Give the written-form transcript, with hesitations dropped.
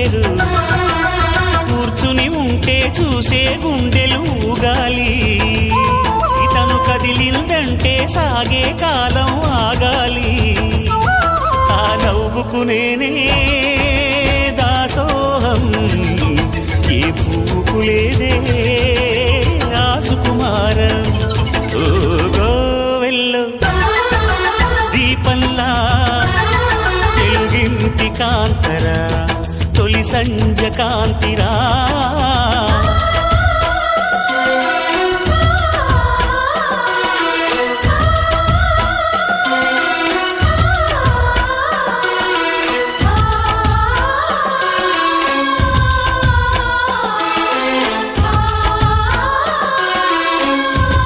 లేదు, కూర్చుని ఉంటే చూసే గుండెలు ఊగాలి. ఇతను కదిలిందంటే సాగే కాలం ఆగాలి. ఆ నవ్వుకు నేనే దాసోహం, ఏ పువ్వుకు లేదే ఆ సుకుమారం. ఓ గోవెల్లో దీపంలా తెలుగింటి కాంతరా, తొలి సంజ కాంతిరా.